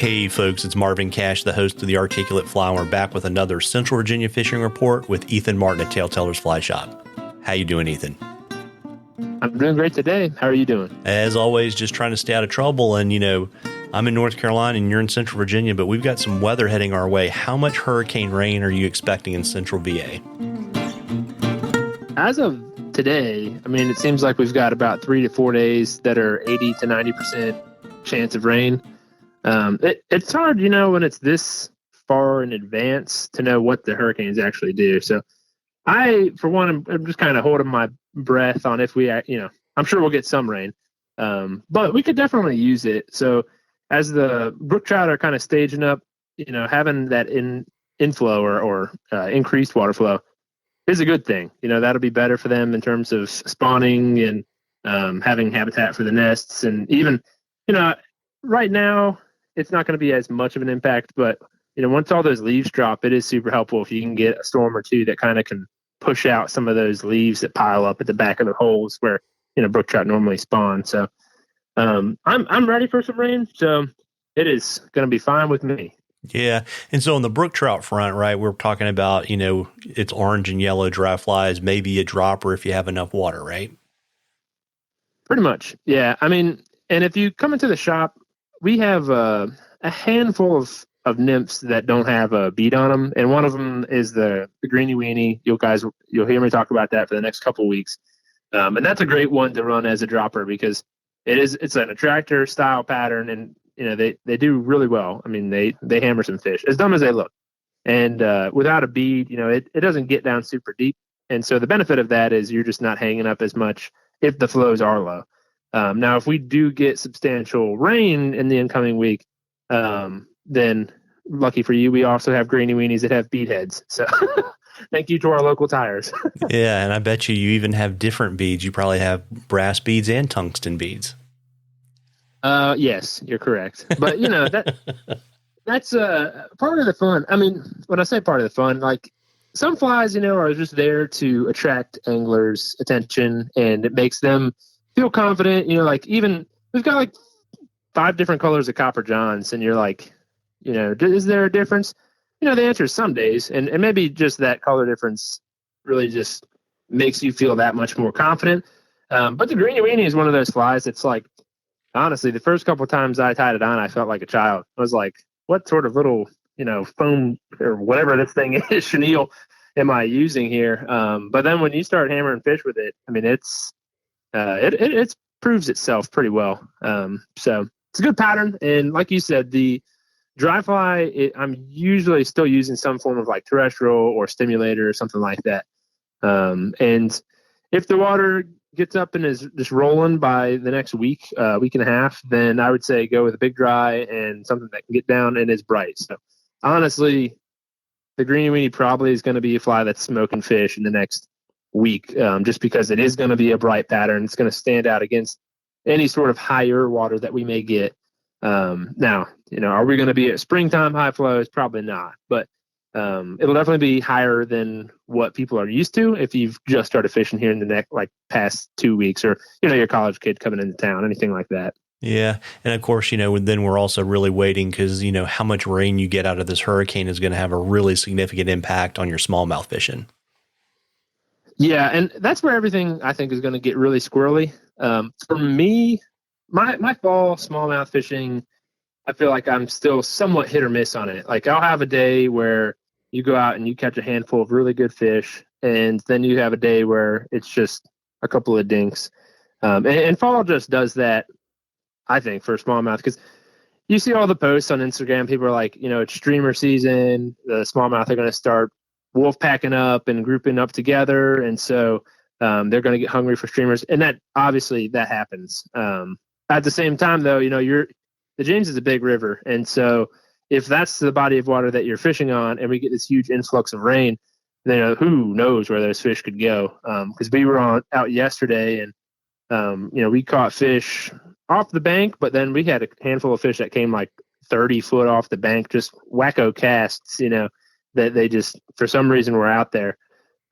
Hey folks, it's Marvin Cash, the host of The Articulate Fly, and we're back with another Central Virginia fishing report with Ethan Martin at TaleTellers Fly Shop. How you doing, Ethan? I'm doing great today. How are you doing? As always, just trying to stay out of trouble. And, I'm in North Carolina and you're in Central Virginia, but we've got some weather heading our way. How much hurricane rain are you expecting in Central VA? As of today, it seems like we've got about 3 to 4 days that are 80 to 90% chance of rain. It's hard, when it's this far in advance to know what the hurricanes actually do. So for one, I'm just kind of holding my breath on if we, I'm sure we'll get some rain, but we could definitely use it. So as the brook trout are kind of staging up, having that inflow or increased water flow is a good thing. That'll be better for them in terms of spawning and having habitat for the nests. And even, right now, it's not going to be as much of an impact, but once all those leaves drop, it is super helpful if you can get a storm or two that kind of can push out some of those leaves that pile up at the back of the holes where brook trout normally spawn. So I'm ready for some rain, so it is going to be fine with me. Yeah, and so on the brook trout front, right, we're talking about it's orange and yellow dry flies, maybe a dropper if you have enough water, right? Pretty much, yeah. And if you come into the shop, we have a handful of nymphs that don't have a bead on them, and one of them is the greeny weenie. You'll hear me talk about that for the next couple of weeks, and that's a great one to run as a dropper because it's an attractor style pattern, and they do really well. They hammer some fish, as dumb as they look, and without a bead, it doesn't get down super deep, and so the benefit of that is you're just not hanging up as much if the flows are low. Now, if we do get substantial rain in the incoming week, then lucky for you, we also have greeny weenies that have bead heads. So thank you to our local tires. Yeah, and I bet you even have different beads. You probably have brass beads and tungsten beads. Yes, you're correct. But, that's part of the fun. When I say part of the fun, like some flies, are just there to attract anglers' attention, and it makes them feel confident. Even we've got like 5 different colors of copper johns, and you're like, is there a difference? The answer is some days, and maybe just that color difference really just makes you feel that much more confident. But the greeny weenie is one of those flies that's like, honestly, the first couple of times I tied it on, I felt like a child. I was like, what sort of little, foam or whatever this thing is, chenille, am I using here? But then when you start hammering fish with it, it proves itself pretty well. So it's a good pattern. And like you said, the dry fly, I'm usually still using some form of like terrestrial or stimulator or something like that. And if the water gets up and is just rolling by the next week and a half, then I would say go with a big dry and something that can get down and is bright. So honestly, the greeny weenie probably is going to be a fly that's smoking fish in the next week, just because it is going to be a bright pattern. It's going to stand out against any sort of higher water that we may get. Now, are we going to be at springtime high flows? Probably not, but it'll definitely be higher than what people are used to if you've just started fishing here in the past 2 weeks, or your college kid coming into town, anything like that. Yeah. And of course, then we're also really waiting because, how much rain you get out of this hurricane is going to have a really significant impact on your smallmouth fishing. Yeah. And that's where everything I think is going to get really squirrely. For me, my fall smallmouth fishing, I feel like I'm still somewhat hit or miss on it. Like I'll have a day where you go out and you catch a handful of really good fish, and then you have a day where it's just a couple of dinks. And fall just does that, I think, for smallmouth, because you see all the posts on Instagram. People are like, it's streamer season. The smallmouth are going to start wolf packing up and grouping up together, and so they're going to get hungry for streamers, and that obviously that happens. At the same time, though, the James is a big river, and so if that's the body of water that you're fishing on, and we get this huge influx of rain, then who knows where those fish could go? Because we were out yesterday, and we caught fish off the bank, but then we had a handful of fish that came like 30 foot off the bank, just wacko casts, that they just for some reason were out there.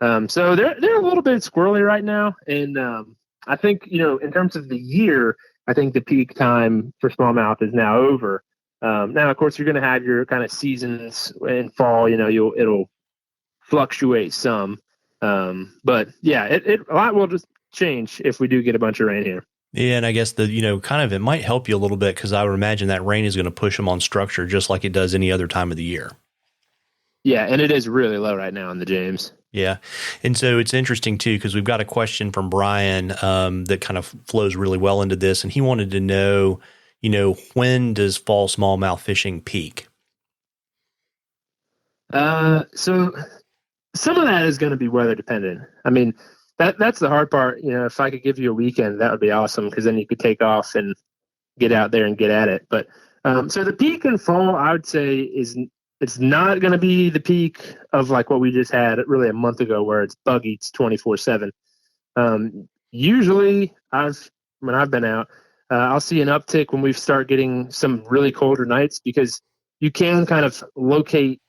So they're a little bit squirrely right now, and I think in terms of the year, I think the peak time for smallmouth is now over. Now, of course, you're going to have your kind of seasons in fall. It'll fluctuate some, but yeah, a lot will just change if we do get a bunch of rain here. Yeah, and I guess kind of it might help you a little bit because I would imagine that rain is going to push them on structure just like it does any other time of the year. Yeah, and it is really low right now in the James. Yeah. And so it's interesting, too, because we've got a question from Brian that kind of flows really well into this. And he wanted to know, when does fall smallmouth fishing peak? So some of that is going to be weather dependent. I mean, that's the hard part. If I could give you a weekend, that would be awesome because then you could take off and get out there and get at it. But so the peak in fall, I would say, it's not going to be the peak of like what we just had really a month ago where it's bug eats 24/7. Usually when I've been out, I'll see an uptick when we start getting some really colder nights because you can kind of locate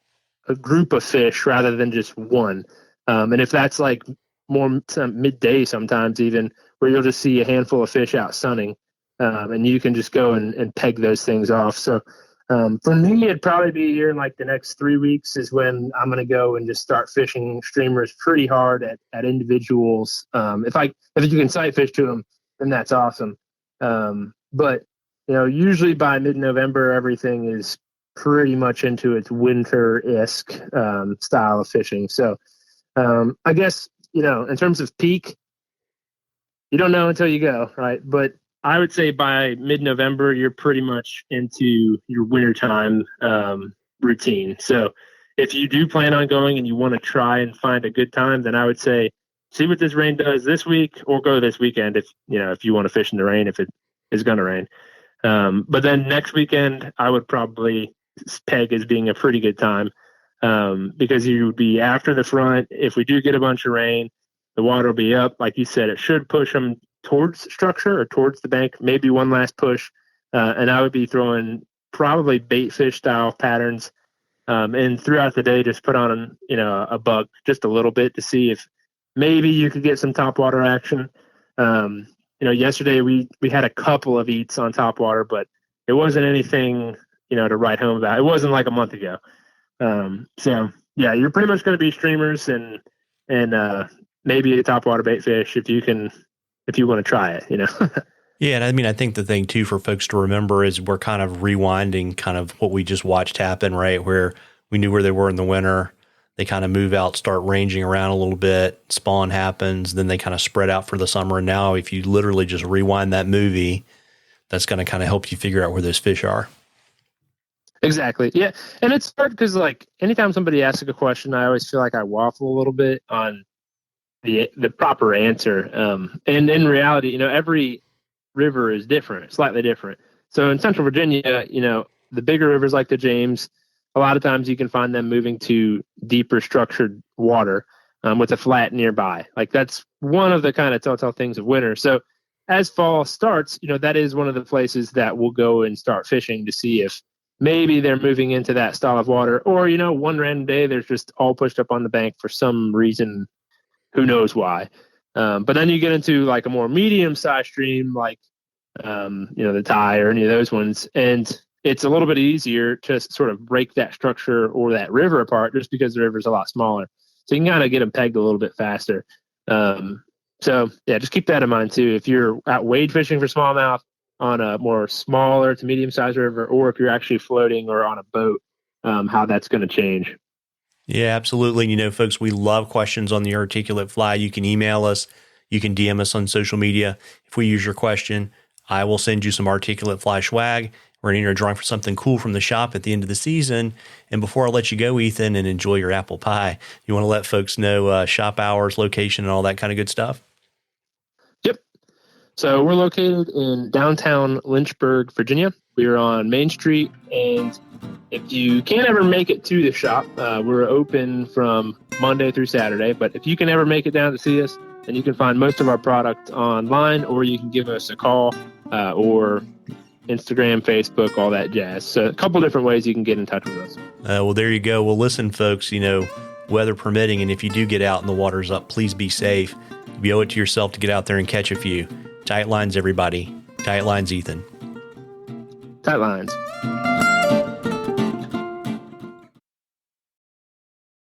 a group of fish rather than just one. And if that's like more midday sometimes even where you'll just see a handful of fish out sunning and you can just go and peg those things off. So for me, it'd probably be here in like the next 3 weeks is when I'm going to go and just start fishing streamers pretty hard at individuals. If you can sight fish to them, then that's awesome. But usually by mid-November, everything is pretty much into its winter-esque style of fishing. So I guess, in terms of peak, you don't know until you go, right? But I would say by mid-November, you're pretty much into your wintertime routine. So if you do plan on going and you want to try and find a good time, then I would say see what this rain does this week or go this weekend if you want to fish in the rain, if it is going to rain. But then next weekend, I would probably peg as being a pretty good time because you would be after the front. If we do get a bunch of rain, the water will be up. Like you said, it should push them towards structure or towards the bank, maybe one last push. And I would be throwing probably bait fish style patterns. And throughout the day, just put on, a bug just a little bit to see if maybe you could get some topwater action. Yesterday we had a couple of eats on topwater, but it wasn't anything, to write home about. It wasn't like a month ago. So yeah, you're pretty much going to be streamers and maybe a topwater bait fish if you want to try it, Yeah, and I mean, I think the thing too for folks to remember is we're kind of rewinding kind of what we just watched happen, right? Where we knew where they were in the winter. They kind of move out, start ranging around a little bit, spawn happens, then they kind of spread out for the summer. And now if you literally just rewind that movie, that's going to kind of help you figure out where those fish are. Exactly. Yeah. And it's hard because like anytime somebody asks a question, I always feel like I waffle a little bit on the proper answer. And in reality, every river is different, slightly different. So in Central Virginia, the bigger rivers like the James, a lot of times you can find them moving to deeper structured water with a flat nearby. Like that's one of the kind of telltale things of winter. So as fall starts, that is one of the places that we'll go and start fishing to see if maybe they're moving into that style of water or, one random day they're just all pushed up on the bank for some reason, who knows why. But then you get into like a more medium-sized stream like, the Thai or any of those ones. And it's a little bit easier to sort of break that structure or that river apart just because the river's a lot smaller. So you can kind of get them pegged a little bit faster. So, yeah, just keep that in mind, too. If you're out wade fishing for smallmouth on a more smaller to medium-sized river, or if you're actually floating or on a boat, how that's going to change. Yeah, absolutely. Folks, we love questions on the articulate fly. You can email us. You can DM us on social media. If we use your question, I will send you some articulate fly swag. We're in here drawing for something cool from the shop at the end of the season. And before I let you go, Ethan, and enjoy your apple pie, you want to let folks know shop hours, location, and all that kind of good stuff? Yep. So we're located in downtown Lynchburg, Virginia. We are on Main Street, and if you can't ever make it to the shop, we're open from Monday through Saturday. But if you can ever make it down to see us, then you can find most of our product online, or you can give us a call or Instagram, Facebook, all that jazz. So a couple different ways you can get in touch with us. Well, there you go. Well, listen, folks, weather permitting, and if you do get out and the water's up, please be safe. You owe it to yourself to get out there and catch a few. Tight lines, everybody. Tight lines, Ethan. Tight lines.